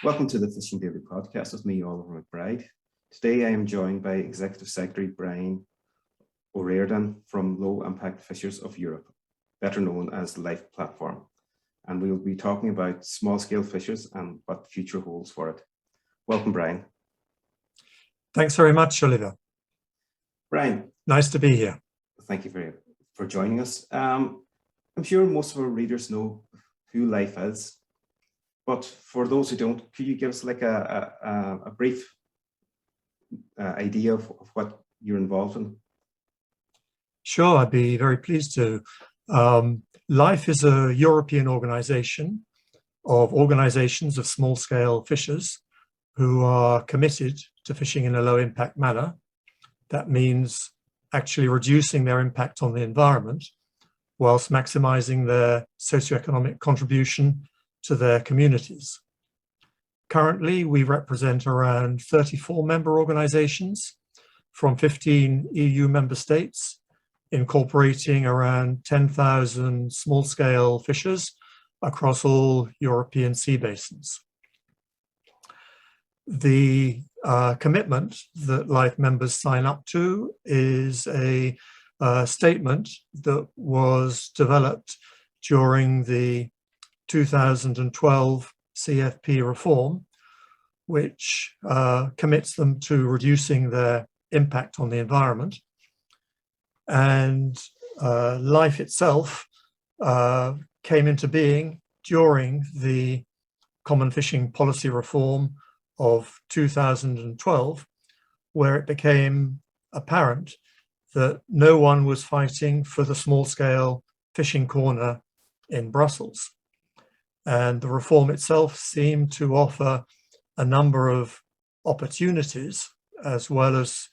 Welcome to the Fishing Daily podcast with me, Oliver McBride. Today I am joined by Executive Secretary Brian O'Riordan from Low Impact Fishers of Europe, better known as the LIFE platform. And we will be talking about small-scale fishers and what the future holds for it. Welcome, Brian. Thanks very much, Oliver. Brian. Nice to be here. Thank you for joining us. I'm sure most of our readers know who LIFE is. But for those who don't, could you give us like a brief idea of what you're involved in? Sure, I'd be very pleased to. LIFE is a European organization of organizations of small-scale fishers who are committed to fishing in a low-impact manner. That means actually reducing their impact on the environment whilst maximizing their socioeconomic contribution to their communities. Currently, we represent around 34 member organizations from 15 EU member states, incorporating around 10,000 small-scale fishers across all European sea basins. The commitment that LIFE members sign up to is a statement that was developed during the 2012 CFP reform, which commits them to reducing their impact on the environment. And LIFE itself came into being during the Common Fishing Policy Reform of 2012, where it became apparent that no one was fighting for the small-scale fishing corner in Brussels. And the reform itself seemed to offer a number of opportunities as well as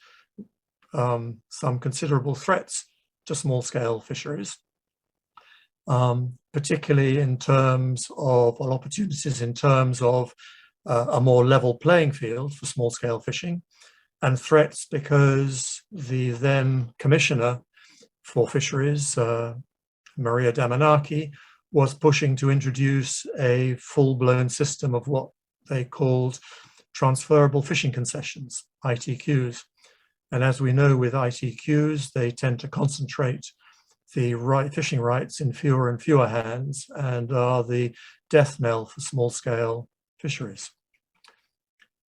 some considerable threats to small-scale fisheries, particularly in terms of, well, opportunities in terms of a more level playing field for small-scale fishing, and threats because the then Commissioner for Fisheries, Maria Damanaki, was pushing to introduce a full-blown system of what they called transferable fishing concessions, ITQs. And as we know with ITQs, they tend to concentrate the fishing rights in fewer and fewer hands and are the death knell for small-scale fisheries.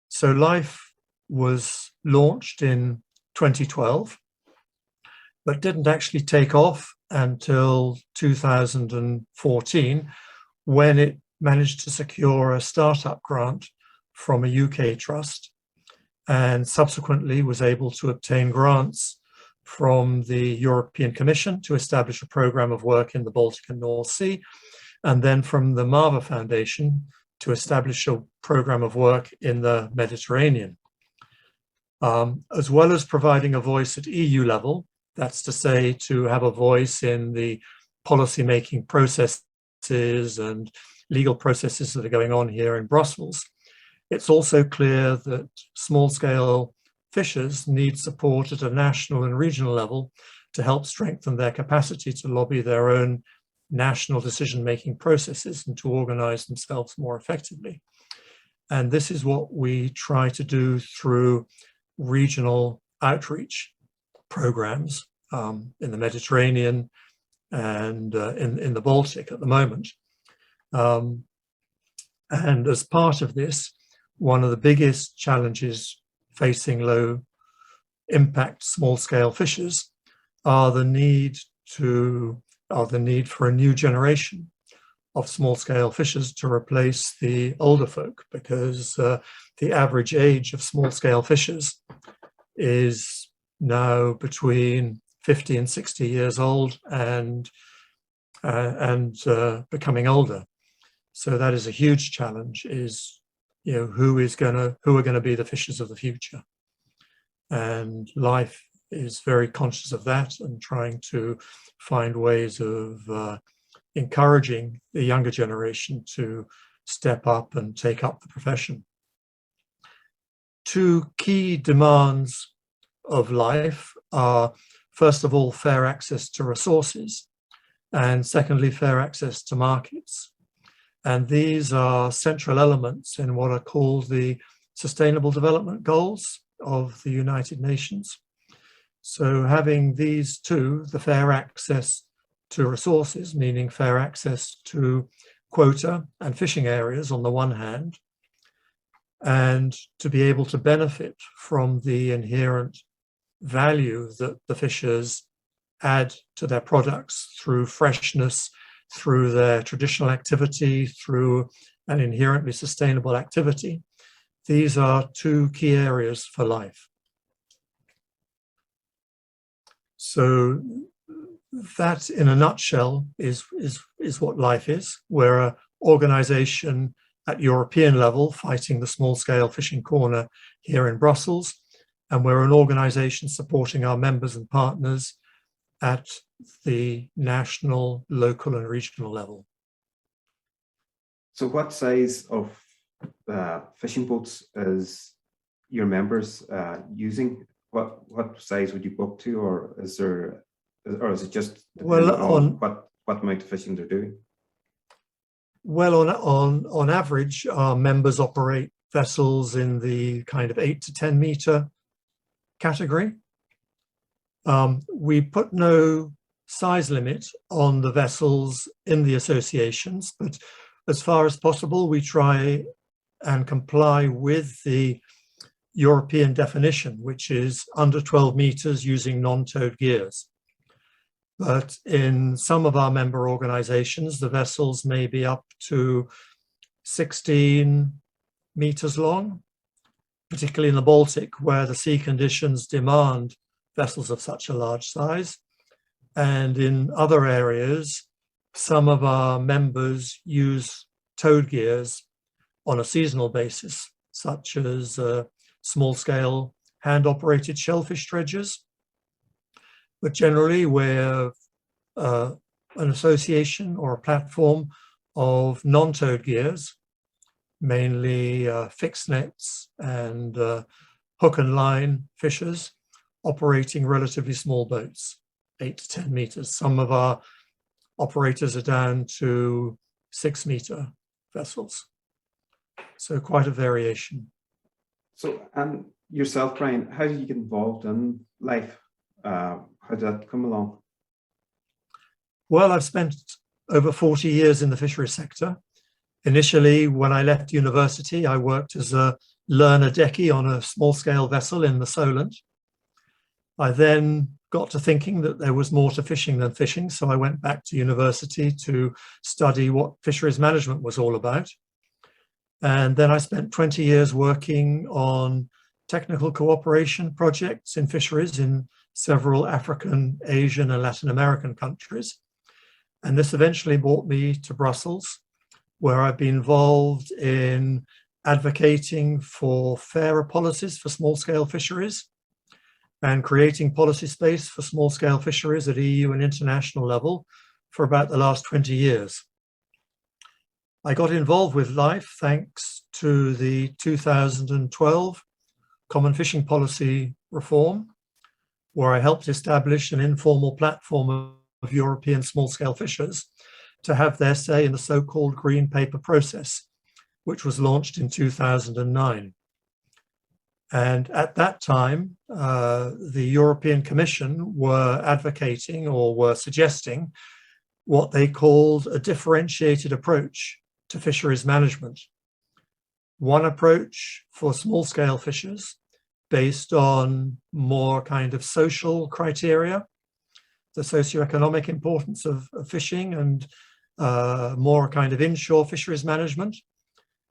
So LIFE was launched in 2012, but didn't actually take off until 2014, when it managed to secure a startup grant from a UK trust, and subsequently was able to obtain grants from the European Commission to establish a programme of work in the Baltic and North Sea, and then from the Marva Foundation to establish a programme of work in the Mediterranean. As well as providing a voice at EU level, that's to say, to have a voice in the policy-making processes and legal processes that are going on here in Brussels. It's also clear that small-scale fishers need support at a national and regional level to help strengthen their capacity to lobby their own national decision-making processes and to organize themselves more effectively. And this is what we try to do through regional outreach programs in the Mediterranean and in the Baltic at the moment. And as part of this, one of the biggest challenges facing low impact small-scale fishers are the need for a new generation of small-scale fishers to replace the older folk, because the average age of small-scale fishers is now between 50 and 60 years old and becoming older. So that is a huge challenge, is, you know, who are going to be the fishers of the future. And LIFE is very conscious of that and trying to find ways of encouraging the younger generation to step up and take up the profession. Two key demands of LIFE are, first of all, fair access to resources, and secondly, fair access to markets. And these are central elements in what are called the Sustainable Development Goals of the United Nations. So having these two, the fair access to resources, meaning fair access to quota and fishing areas on the one hand, and to be able to benefit from the inherent value that the fishers add to their products through freshness, through their traditional activity, through an inherently sustainable activity. These are two key areas for life. So that, in a nutshell, is what life is. We're an organization at European level fighting the small-scale fishing corner here in Brussels, and we're an organization supporting our members and partners at the national, local, and regional level. So what size of fishing boats is your members using? What size would you go up to, or is it just on what amount of fishing they're doing? Well, on average, our members operate vessels in the kind of 8 to 10 meter category. We put no size limit on the vessels in the associations, but as far as possible, we try and comply with the European definition, which is under 12 meters using non-towed gears. But in some of our member organizations, the vessels may be up to 16 meters long, particularly in the Baltic, where the sea conditions demand vessels of such a large size. And in other areas, some of our members use towed gears on a seasonal basis, such as small-scale hand-operated shellfish dredgers. But generally, we're an association or a platform of non-towed gears, mainly fixed nets and hook and line fishers operating relatively small boats, 8 to 10 meters. Some of our operators are down to 6 meter vessels. So quite a variation. So, and yourself, Brian, how did you get involved in life? How did that come along? Well, I've spent over 40 years in the fisheries sector. Initially, when I left university, I worked as a learner decky on a small-scale vessel in the Solent. I then got to thinking that there was more to fishing than fishing, so I went back to university to study what fisheries management was all about. And then I spent 20 years working on technical cooperation projects in fisheries in several African, Asian, and Latin American countries. And this eventually brought me to Brussels, where I've been involved in advocating for fairer policies for small-scale fisheries and creating policy space for small-scale fisheries at EU and international level for about the last 20 years. I got involved with LIFE thanks to the 2012 Common Fishing Policy reform, where I helped establish an informal platform of European small-scale fishers to have their say in the so-called Green Paper process, which was launched in 2009. And at that time, the European Commission were advocating or were suggesting what they called a differentiated approach to fisheries management. One approach for small-scale fishers based on more kind of social criteria, the socioeconomic importance of fishing and more kind of inshore fisheries management.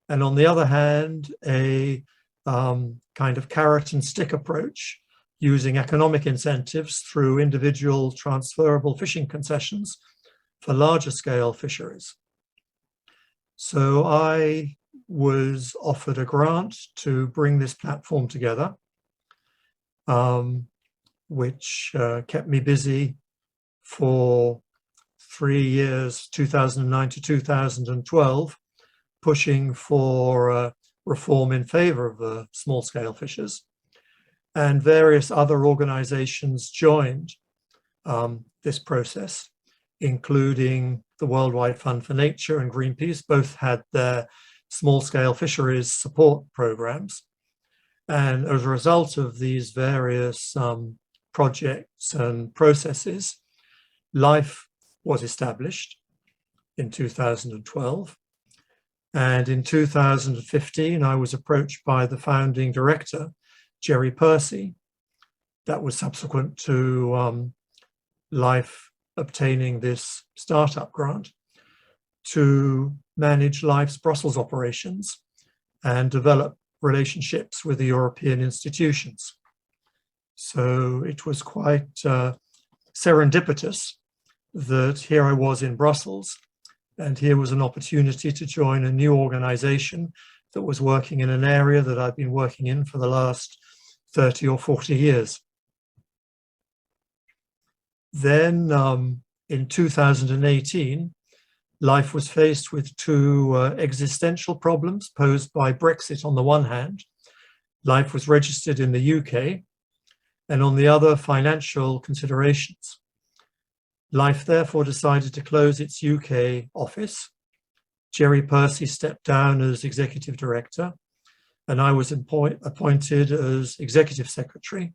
And on the other hand, a kind of carrot and stick approach using economic incentives through individual transferable fishing concessions for larger scale fisheries. So I was offered a grant to bring this platform together, which kept me busy for 3 years, 2009 to 2012, pushing for reform in favor of small-scale fishers. And various other organizations joined this process, including the Worldwide Fund for Nature and Greenpeace both had their small-scale fisheries support programs. And as a result of these various projects and processes, LIFE was established in 2012. And in 2015, I was approached by the founding director, Jerry Percy. That was subsequent to LIFE obtaining this startup grant to manage LIFE's Brussels operations and develop relationships with the European institutions. So it was quite serendipitous that here I was in Brussels, and here was an opportunity to join a new organization that was working in an area that I've been working in for the last 30 or 40 years. Then in 2018, LIFE was faced with two existential problems posed by Brexit on the one hand. LIFE was registered in the UK, and on the other, financial considerations. LIFE therefore decided to close its UK office. Jerry Percy stepped down as executive director, and I was appointed as executive secretary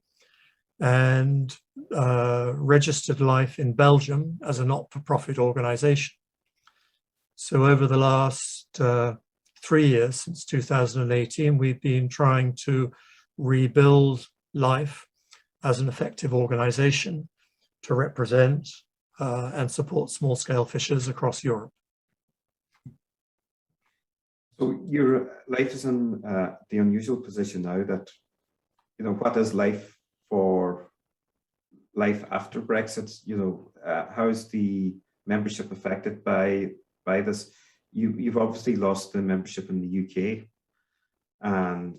and registered LIFE in Belgium as a not-for-profit organization. So over the last 3 years, since 2018, we've been trying to rebuild LIFE as an effective organization to represent and support small-scale fishers across Europe. So your life is in the unusual position now that, what is life for life after Brexit? How is the membership affected by this? You've obviously lost the membership in the UK, and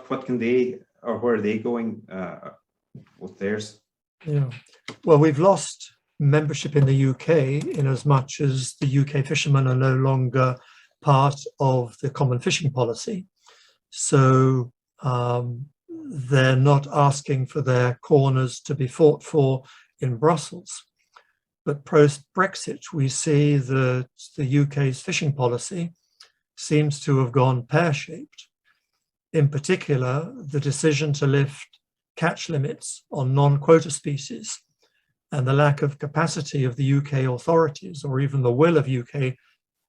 what can they, or where are they going with theirs? Yeah, well, we've lost membership in the UK in as much as the UK fishermen are no longer part of the common fishing policy. So they're not asking for their corners to be fought for in Brussels. But post-Brexit, we see that the UK's fishing policy seems to have gone pear-shaped. In particular, the decision to lift catch limits on non-quota species and the lack of capacity of the UK authorities, or even the will of UK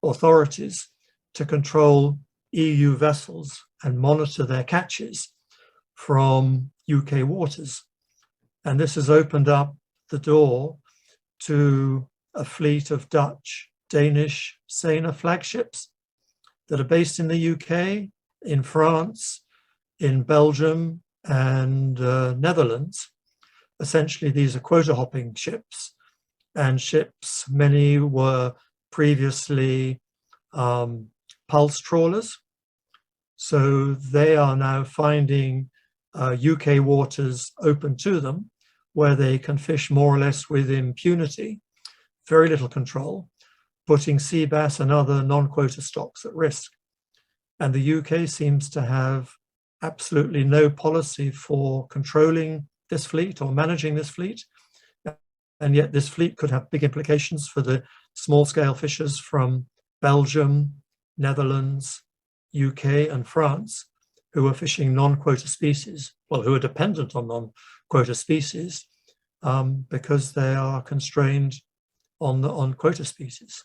authorities, to control EU vessels and monitor their catches from UK waters. And this has opened up the door to a fleet of Dutch, Danish, Seine flagships that are based in the UK, in France, in Belgium, and Netherlands. Essentially, these are quota hopping ships, and ships, many were previously pulse trawlers. So they are now finding UK waters open to them, where they can fish more or less with impunity, very little control, putting sea bass and other non-quota stocks at risk. And the UK seems to have absolutely no policy for controlling this fleet or managing this fleet. And yet this fleet could have big implications for the small-scale fishers from Belgium, Netherlands, UK, and France, who are fishing non-quota species, well, who are dependent on non-quota species because they are constrained on quota species.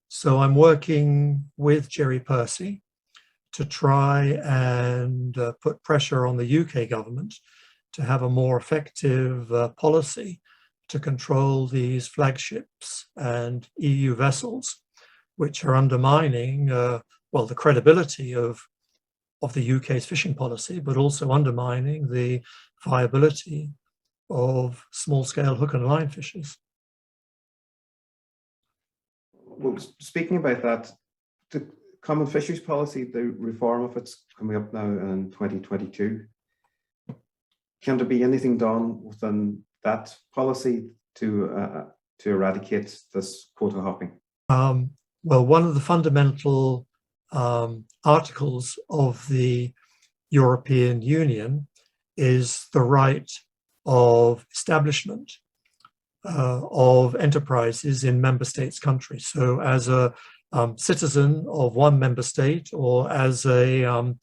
So I'm working with Jerry Percy to try and put pressure on the UK government to have a more effective policy to control these flagships and EU vessels, which are undermining, well, the credibility of the UK's fishing policy, but also undermining the viability of small-scale hook and line fishers. Well, speaking about that, the common fisheries policy, the reform of it's coming up now in 2022. Can there be anything done within that policy to eradicate this quota hopping? Well, one of the fundamental articles of the European Union is the right of establishment of enterprises in member states' countries. So as a citizen of one member state, or as a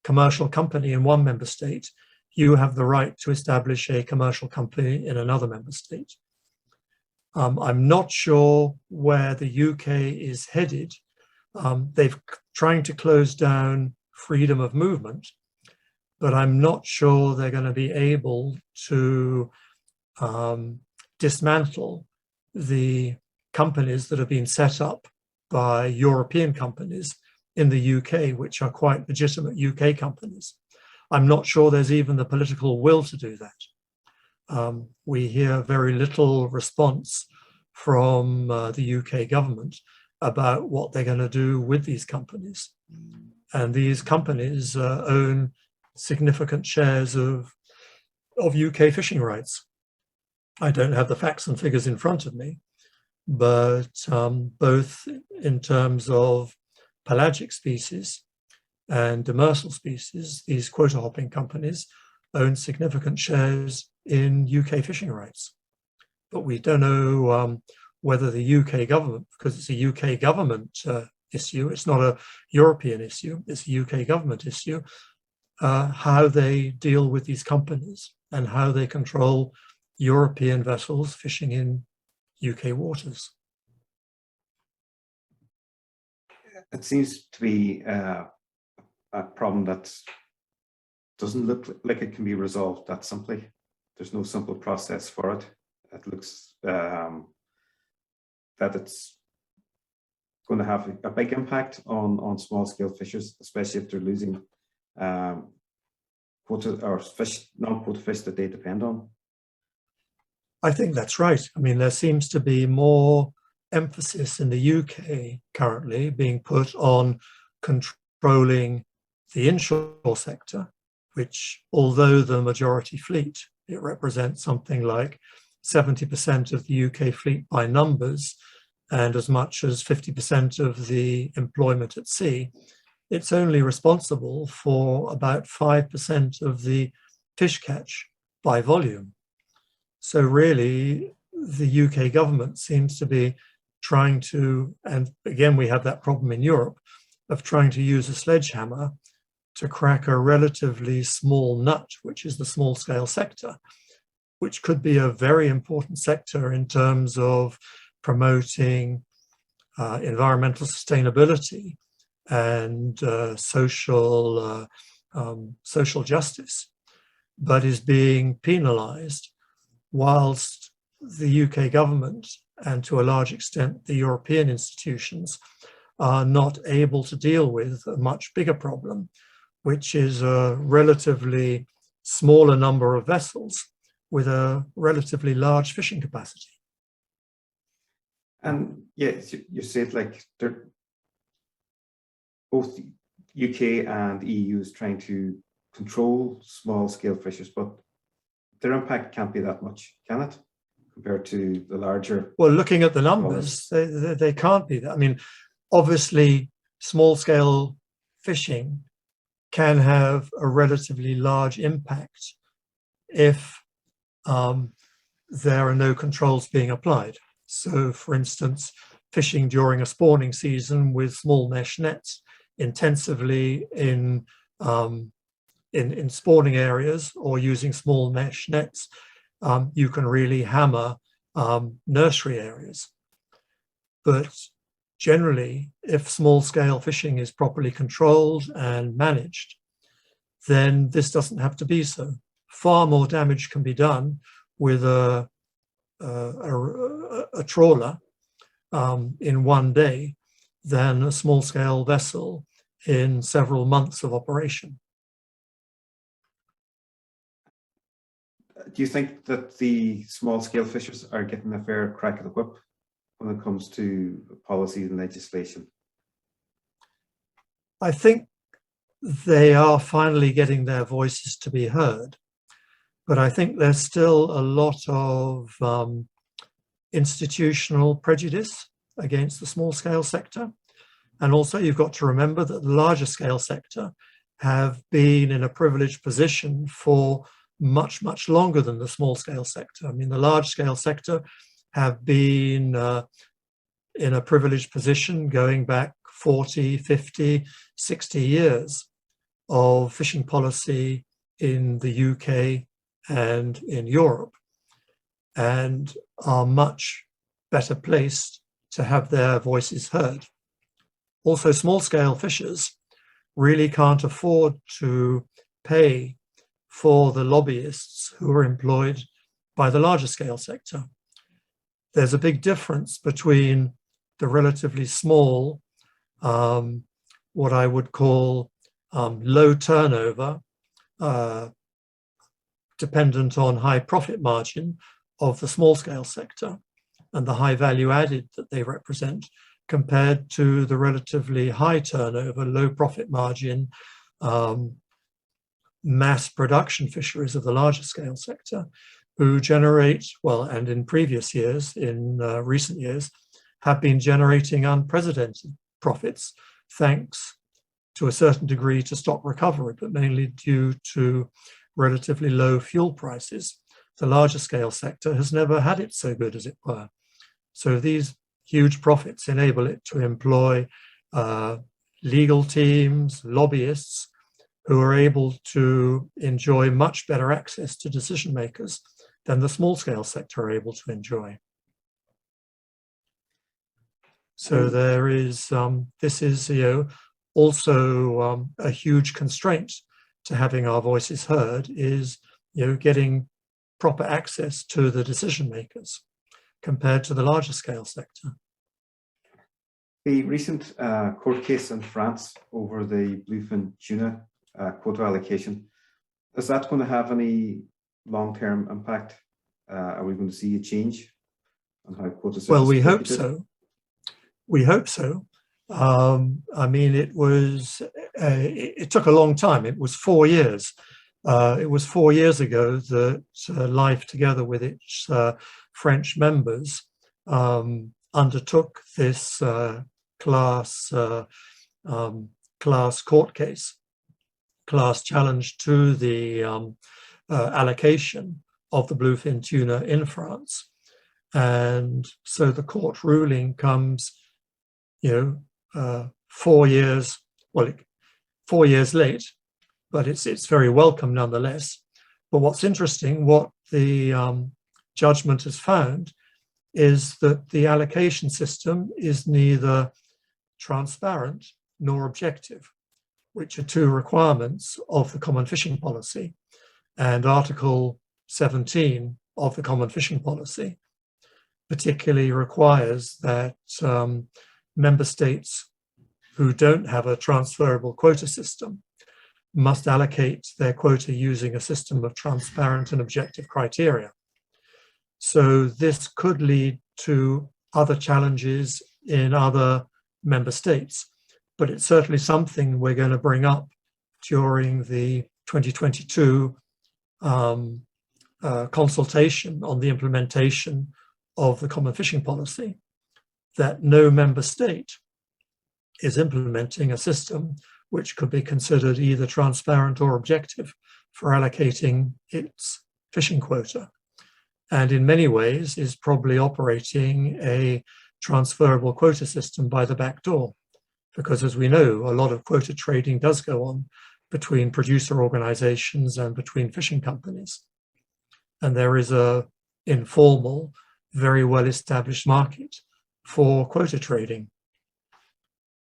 commercial company in one member state, you have the right to establish a commercial company in another member state. I'm not sure where the UK is headed. They've trying to close down freedom of movement, but I'm not sure they're going to be able to dismantle the companies that have been set up by European companies in the UK, which are quite legitimate UK companies. I'm not sure there's even the political will to do that. We hear very little response from the UK government about what they're going to do with these companies. And these companies own significant shares of UK fishing rights. I don't have the facts and figures in front of me, but both in terms of pelagic species and demersal species, these quota hopping companies own significant shares in UK fishing rights. But we don't know whether the UK government, because it's a UK government issue, it's not a European issue, it's a UK government issue, how they deal with these companies and how they control European vessels fishing in UK waters. It seems to be a problem that doesn't look like it can be resolved that simply. There's no simple process for it. It looks that it's going to have a big impact on small-scale fishers, especially if they're losing quota or fish, non-quota fish that they depend on. I think that's right. I mean, there seems to be more emphasis in the UK currently being put on controlling the inshore sector, which, although the majority fleet, it represents something like 70% of the UK fleet by numbers and as much as 50% of the employment at sea, it's only responsible for about 5% of the fish catch by volume. So really, the UK government seems to be trying to, and again, we have that problem in Europe, of trying to use a sledgehammer to crack a relatively small nut, which is the small-scale sector, which could be a very important sector in terms of promoting environmental sustainability and social justice, but is being penalized whilst the UK government and to a large extent the European institutions are not able to deal with a much bigger problem, which is a relatively smaller number of vessels with a relatively large fishing capacity. And yeah, you said like they're both UK and EU is trying to control small-scale fishers, but their impact can't be that much, can it, compared to the larger? Well, looking at the numbers, they can't be that. I mean, obviously, small-scale fishing can have a relatively large impact if there are no controls being applied. So, for instance, fishing during a spawning season with small mesh nets intensively in spawning areas or using small mesh nets, you can really hammer nursery areas. But generally, if small-scale fishing is properly controlled and managed, then this doesn't have to be so. Far more damage can be done with a trawler in one day than a small-scale vessel in several months of operation. Do you think that the small-scale fishers are getting a fair crack of the whip when it comes to policy and legislation? I think they are finally getting their voices to be heard, but I think there's still a lot of institutional prejudice against the small-scale sector. And also you've got to remember that the larger scale sector have been in a privileged position for much, much longer than the small-scale sector. I mean, the large-scale sector have been in a privileged position going back 40, 50, 60 years of fishing policy in the UK and in Europe, and are much better placed to have their voices heard. Also, small-scale fishers really can't afford to pay for the lobbyists who are employed by the larger scale sector. There's a big difference between the relatively small, what I would call low turnover, dependent on high profit margin of the small scale sector, and the high value added that they represent, compared to the relatively high turnover, low profit margin, mass production fisheries of the larger scale sector, who generate, well, and in previous years, in recent years, have been generating unprecedented profits, thanks to a certain degree to stock recovery, but mainly due to relatively low fuel prices. The larger scale sector has never had it so good, as it were. So these huge profits enable it to employ legal teams, lobbyists, who are able to enjoy much better access to decision makers than the small scale sector are able to enjoy. So there is, this is, also a huge constraint to having our voices heard, is, getting proper access to the decision makers compared to the larger scale sector. The recent court case in France over the bluefin tuna quota allocation, is that going to have any long-term impact? Are we going to see a change on how quotas are distributed? Well, we hope so. We hope so. I mean, it was, it took a long time. It was 4 years. It was 4 years ago that Life, together with its French members, undertook this class court case, class challenge to the allocation of the bluefin tuna in France. And so the court ruling comes, 4 years, well, 4 years late, but it's very welcome nonetheless. But what's interesting, what the judgment has found, is that the allocation system is neither transparent nor objective, which are two requirements of the Common Fishing Policy. And Article 17 of the Common Fishing Policy particularly requires that member states who don't have a transferable quota system must allocate their quota using a system of transparent and objective criteria. So this could lead to other challenges in other member states, but it's certainly something we're going to bring up during the 2022 consultation on the implementation of the Common Fishing Policy, that no member state is implementing a system which could be considered either transparent or objective for allocating its fishing quota, and in many ways is probably operating a transferable quota system by the back door, because, as we know, a lot of quota trading does go on between producer organizations and between fishing companies. And there is a informal, very well-established market for quota trading,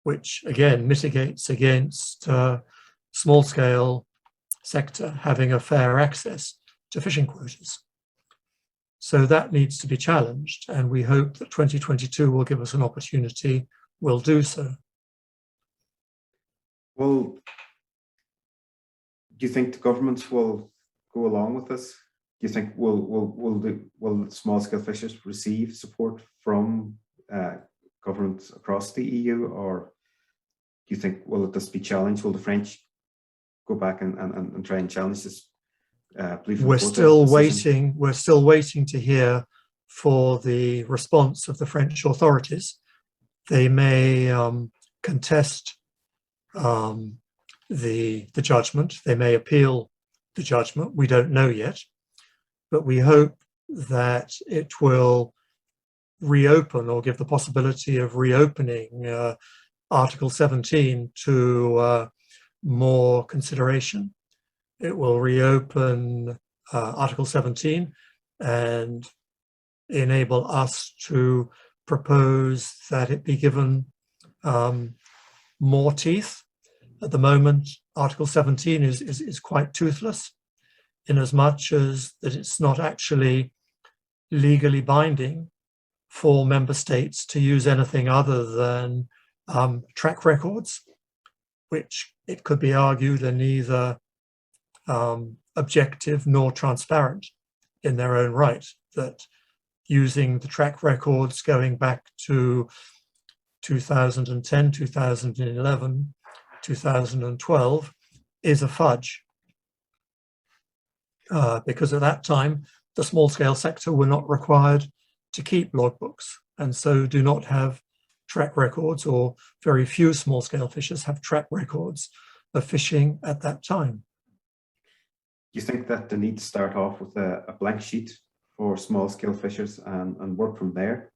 which again mitigates against small-scale sector having a fair access to fishing quotas. So that needs to be challenged, and we hope that 2022 will give us an opportunity. We'll do so. Well, do you think the governments will go along with this? Do you think will the small-scale fishers receive support from governments across the EU, or do you think will this be challenged? Will the French go back and try and challenge this? We're still waiting. We're still waiting to hear for the response of the French authorities. They may contest the judgment. They may appeal the judgment. We don't know yet, but we hope that it will reopen or give the possibility of reopening Article 17 to more consideration. It will reopen Article 17 and enable us to propose that it be given more teeth. At the moment, Article 17 is quite toothless, in as much as that it's not actually legally binding for member states to use anything other than track records, which it could be argued are neither objective nor transparent in their own right, that using the track records going back to 2010, 2011, 2012 is a fudge. Because at that time, the small-scale sector were not required to keep logbooks, and so do not have track records, or very few small-scale fishers have track records of fishing at that time. Do you think that they need to start off with a blank sheet for small-scale fishers and work from there?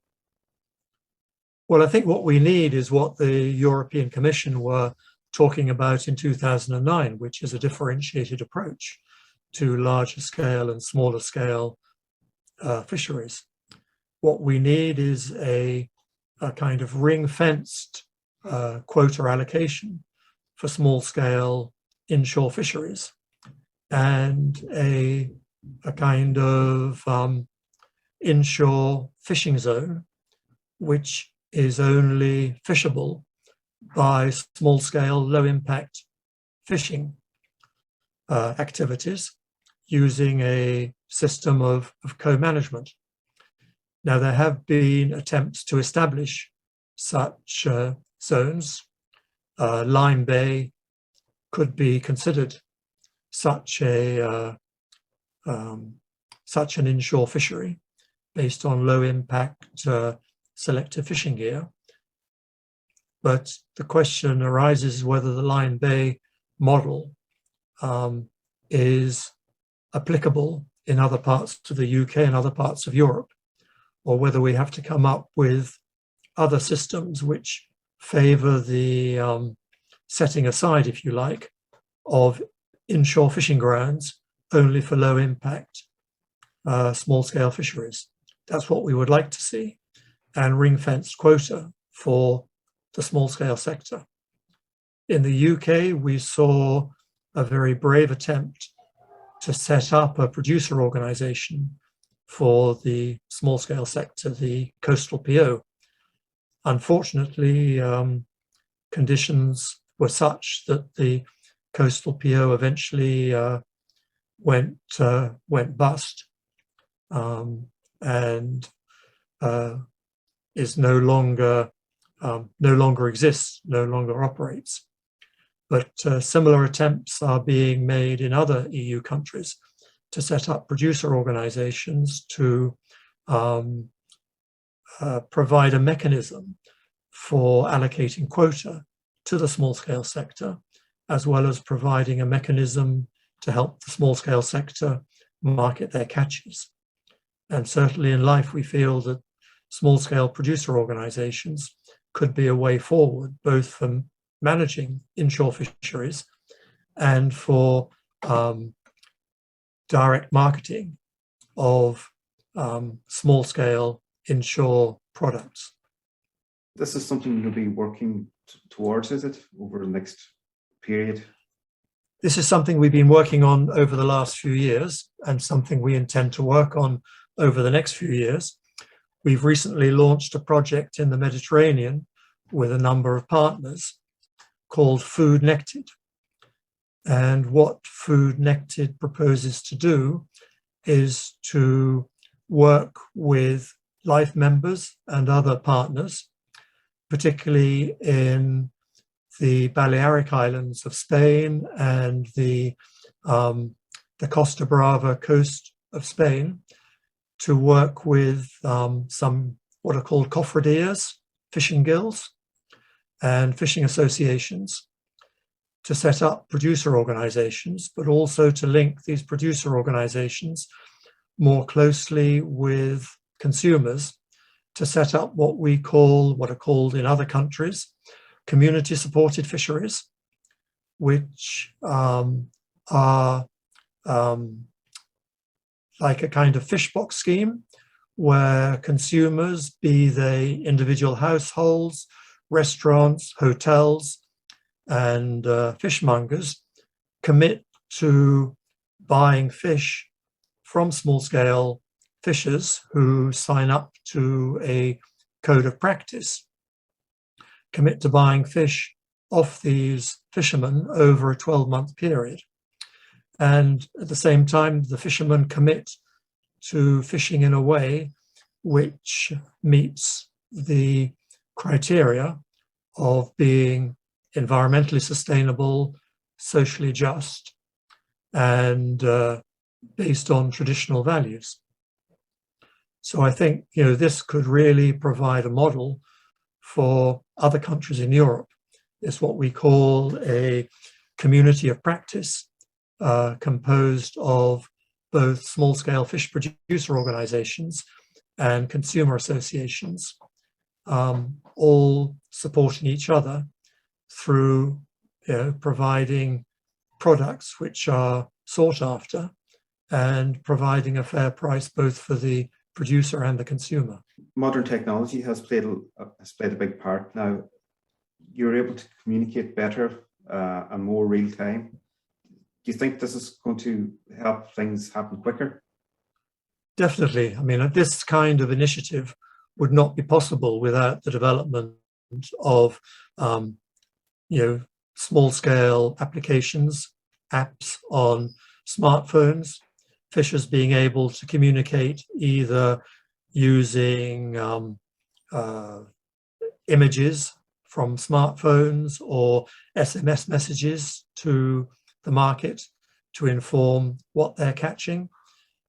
Well, I think what we need is what the European Commission were talking about in 2009, which is a differentiated approach to larger scale and smaller scale fisheries. What we need is a kind of ring-fenced quota allocation for small scale inshore fisheries, and a kind of inshore fishing zone which is only fishable by small scale, low impact fishing activities using a system of co-management. Now, there have been attempts to establish such zones. Lyme Bay could be considered such an inshore fishery based on low impact selective fishing gear. But the question arises whether the Lyme Bay model is applicable in other parts of the UK and other parts of Europe, or whether we have to come up with other systems which favour the setting aside, if you like, of inshore fishing grounds only for low impact small scale fisheries. That's what we would like to see, and ring-fenced quota for the small scale sector. In the UK, we saw a very brave attempt to set up a producer organisation for the small scale sector, the coastal PO. Unfortunately, conditions were such that the coastal PO eventually went bust, and is no longer exists, no longer operates. But similar attempts are being made in other EU countries to set up producer organizations to provide a mechanism for allocating quota to the small-scale sector, as well as providing a mechanism to help the small-scale sector market their catches. And certainly in life, we feel that small-scale producer organizations could be a way forward, both for managing inshore fisheries and for direct marketing of small-scale inshore products. This is something you'll be working towards, is it, over the next period? This is something we've been working on over the last few years, and something we intend to work on over the next few years. We've recently launched a project in the Mediterranean with a number of partners called Food Nected. And what Food Nected proposes to do is to work with life members and other partners, particularly in the Balearic Islands of Spain and the Costa Brava coast of Spain, to work with some what are called cofradías, fishing guilds, and fishing associations, to set up producer organizations, but also to link these producer organizations more closely with consumers to set up what are called in other countries, community supported fisheries, which are like a kind of fish box scheme where consumers, be they individual households, restaurants, hotels, and fishmongers, commit to buying fish from small-scale fishers who sign up to a code of practice, commit to buying fish off these fishermen over a 12-month period. And at the same time, the fishermen commit to fishing in a way which meets the criteria of being environmentally sustainable, socially just, and based on traditional values. So I think, this could really provide a model for other countries in Europe. It's what we call a community of practice, composed of both small-scale fish producer organizations and consumer associations, all supporting each other through providing products which are sought after and providing a fair price both for the producer and the consumer. Modern technology has played a big part now. You're able to communicate better and more real time. Do you think this is going to help things happen quicker? Definitely. I mean, this kind of initiative would not be possible without the development of, small-scale applications, apps on smartphones, fishers being able to communicate either using images from smartphones or SMS messages to the market to inform what they're catching,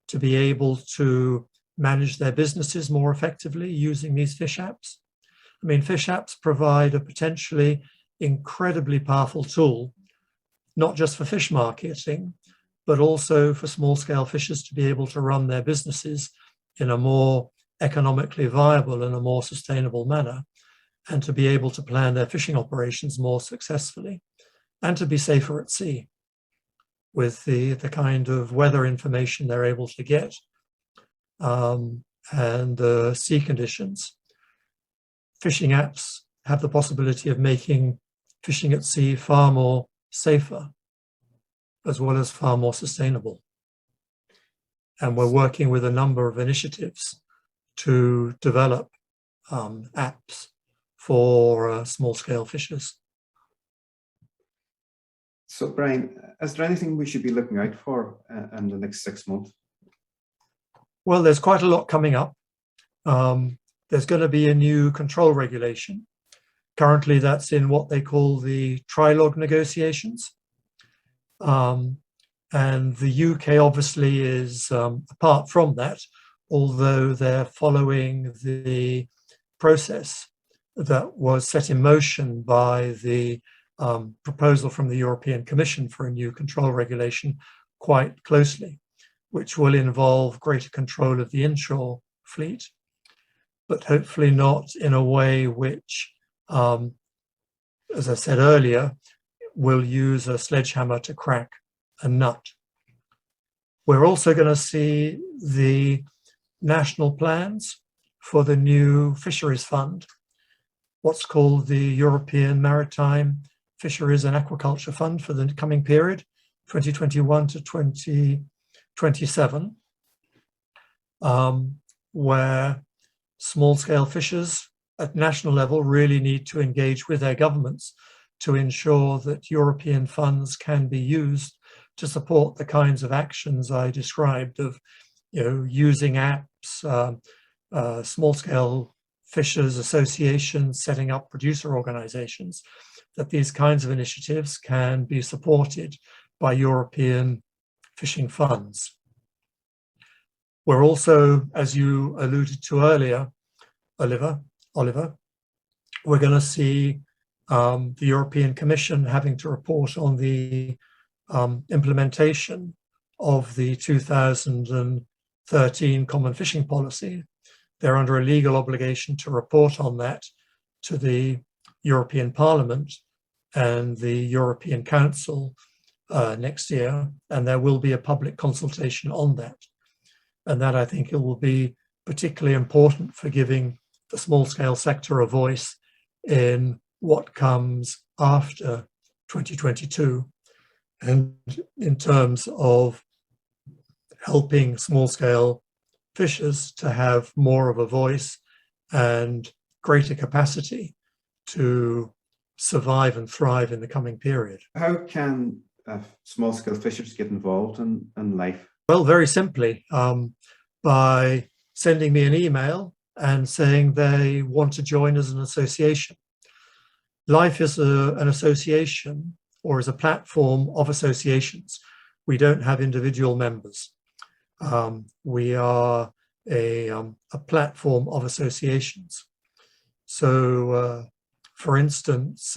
to be able to manage their businesses more effectively using these fish apps. I mean, fish apps provide a potentially incredibly powerful tool, not just for fish marketing, but also for small-scale fishers to be able to run their businesses in a more economically viable and a more sustainable manner, and to be able to plan their fishing operations more successfully, and to be safer at sea with the kind of weather information they're able to get and the sea conditions. Fishing apps have the possibility of making fishing at sea far more safer, as well as far more sustainable. And we're working with a number of initiatives to develop apps for small-scale fishers. So, Brian, is there anything we should be looking out for in the next 6 months? Well, there's quite a lot coming up. There's going to be a new control regulation. Currently, that's in what they call the trilogue negotiations. And the UK obviously is apart from that, although they're following the process that was set in motion by the proposal from the European Commission for a new control regulation quite closely, which will involve greater control of the inshore fleet, but hopefully not in a way which, as I said earlier, will use a sledgehammer to crack a nut. We're also going to see the national plans for the new fisheries fund, what's called the European Maritime Fisheries and Aquaculture Fund for the coming period, 2021 to 2027, where small-scale fishers at national level really need to engage with their governments to ensure that European funds can be used to support the kinds of actions I described of, using apps, small-scale fishers associations, setting up producer organizations, that these kinds of initiatives can be supported by European fishing funds. We're also, as you alluded to earlier, Oliver, we're going to see the European Commission having to report on the implementation of the 2013 Common Fishing Policy. They're under a legal obligation to report on that to the European Parliament and the European Council next year, and there will be a public consultation on that. And that, I think, it will be particularly important for giving the small-scale sector a voice in what comes after 2022, and in terms of helping small-scale fishers to have more of a voice and greater capacity to survive and thrive in the coming period. How can small-scale fishers get involved in life? Well, very simply, by sending me an email and saying they want to join as an association. Life is an association, or is a platform of associations. We don't have individual members. We are a platform of associations. So, for instance,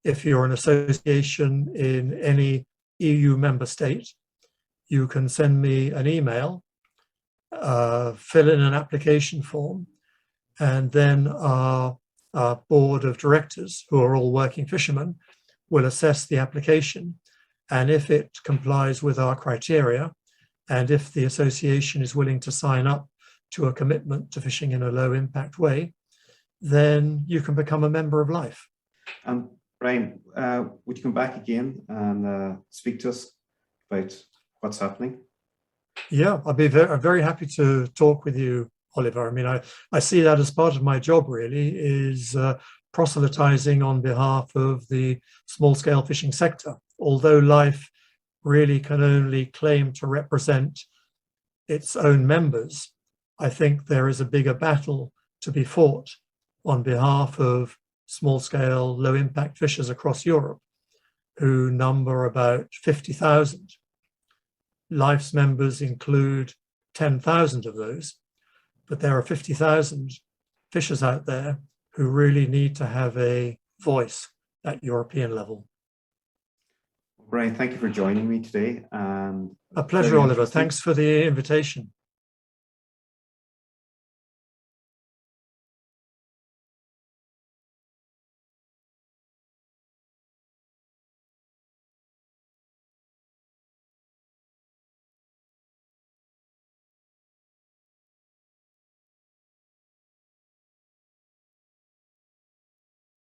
if you're an association in any EU member state, you can send me an email, fill in an application form, and then our board of directors, who are all working fishermen, will assess the application. And if it complies with our criteria, and if the association is willing to sign up to a commitment to fishing in a low impact way, then you can become a member of Life. Brian, would you come back again and speak to us about what's happening? Yeah, I'd be very happy to talk with you, Oliver. I mean, I see that as part of my job, really, is proselytizing on behalf of the small-scale fishing sector. Although Life really can only claim to represent its own members, I think there is a bigger battle to be fought on behalf of small-scale, low-impact fishers across Europe, who number about 50,000. Life's members include 10,000 of those, but there are 50,000 fishers out there who really need to have a voice at European level. Brian, thank you for joining me today. And a pleasure, Oliver. Thanks for the invitation.